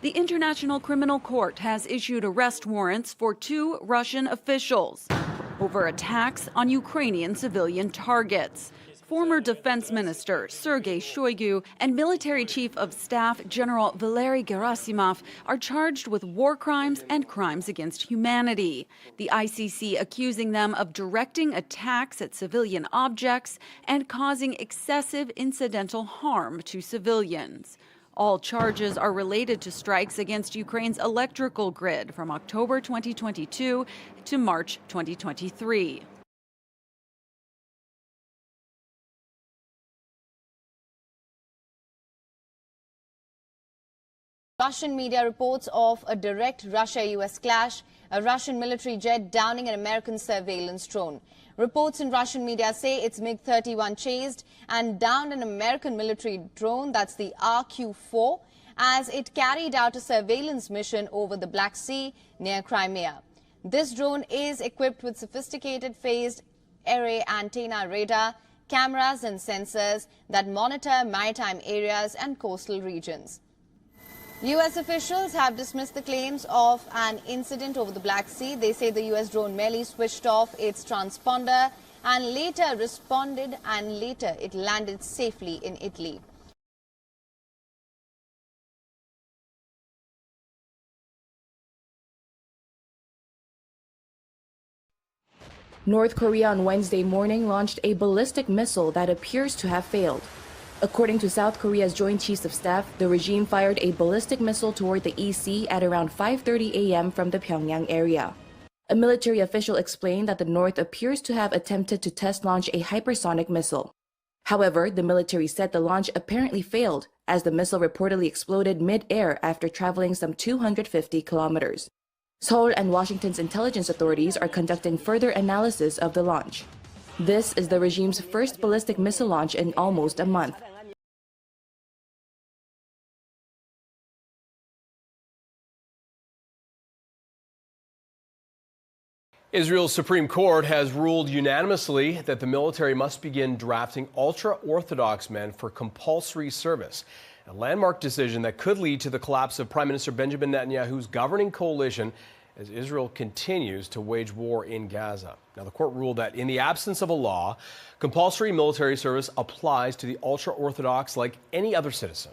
The International Criminal Court has issued arrest warrants for 2 Russian officials over attacks on Ukrainian civilian targets. Former Defense Minister Sergei Shoigu and Military Chief of Staff General Valery Gerasimov are charged with war crimes and crimes against humanity. The ICC accusing them of directing attacks at civilian objects and causing excessive incidental harm to civilians. All charges are related to strikes against Ukraine's electrical grid from October 2022 to March 2023. Russian media reports of a direct Russia-US clash, a Russian military jet downing an American surveillance drone. Reports in Russian media say its MiG-31 chased and downed an American military drone, that's the RQ4, as it carried out a surveillance mission over the Black Sea near Crimea. This drone is equipped with sophisticated phased array antenna radar, cameras and sensors that monitor maritime areas and coastal regions. U.S. officials have dismissed the claims of an incident over the Black Sea. They say the U.S. drone merely switched off its transponder and later responded, and later it landed safely in Italy. North Korea on Wednesday morning launched a ballistic missile that appears to have failed. According to South Korea's Joint Chiefs of Staff, the regime fired a ballistic missile toward the EC at around 5:30 a.m. from the Pyongyang area. A military official explained that the North appears to have attempted to test launch a hypersonic missile. However, the military said the launch apparently failed, as the missile reportedly exploded mid-air after traveling some 250 kilometers. Seoul and Washington's intelligence authorities are conducting further analysis of the launch. This is the regime's first ballistic missile launch in almost a month. Israel's Supreme Court has ruled unanimously that the military must begin drafting ultra-Orthodox men for compulsory service, a landmark decision that could lead to the collapse of Prime Minister Benjamin Netanyahu's governing coalition as Israel continues to wage war in Gaza. Now, the court ruled that in the absence of a law, compulsory military service applies to the ultra-Orthodox like any other citizen.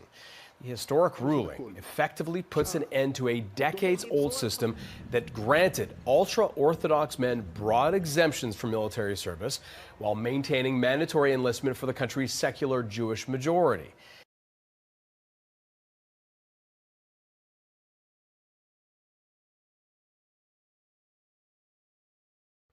The historic ruling effectively puts an end to a decades-old system that granted ultra-Orthodox men broad exemptions from military service while maintaining mandatory enlistment for the country's secular Jewish majority.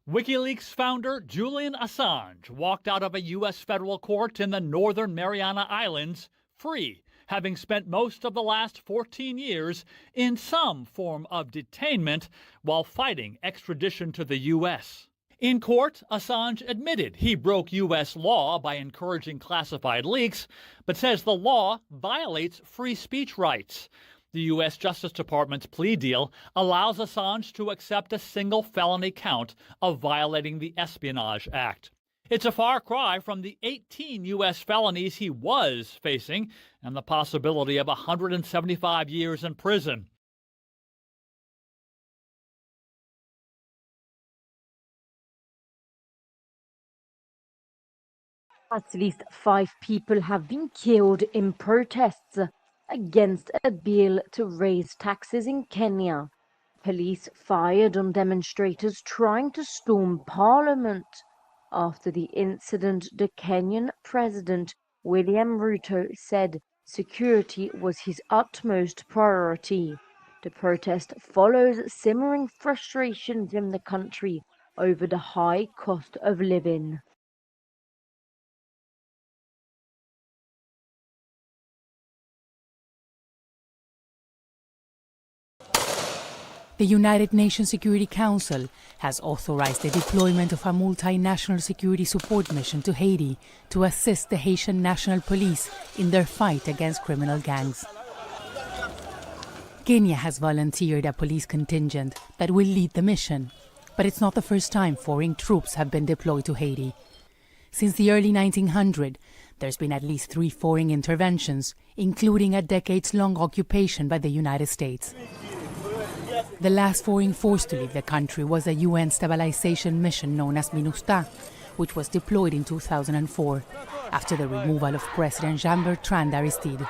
Wikileaks founder Julian Assange walked out of a U.S. federal court in the northern Mariana Islands free, having spent most of the last 14 years in some form of detainment while fighting extradition to the U.S. In court, Assange admitted he broke U.S. law by encouraging classified leaks, but says the law violates free speech rights. The U.S. Justice Department's plea deal allows Assange to accept a single felony count of violating the Espionage Act. It's a far cry from the 18 U.S. felonies he was facing and the possibility of 175 years in prison. At least 5 people have been killed in protests against a bill to raise taxes in Kenya. Police fired on demonstrators trying to storm parliament. After the incident, the Kenyan president, William Ruto, said security was his utmost priority. The protest follows simmering frustrations in the country over the high cost of living. The United Nations Security Council has authorized the deployment of a multinational security support mission to Haiti to assist the Haitian National Police in their fight against criminal gangs. Kenya has volunteered a police contingent that will lead the mission, but it's not the first time foreign troops have been deployed to Haiti. Since the early 1900s, There's been at least 3 foreign interventions, including a decades-long occupation by the United States. The last foreign force to leave the country was a UN stabilization mission known as MINUSTA, which was deployed in 2004 after the removal of President Jean-Bertrand Aristide.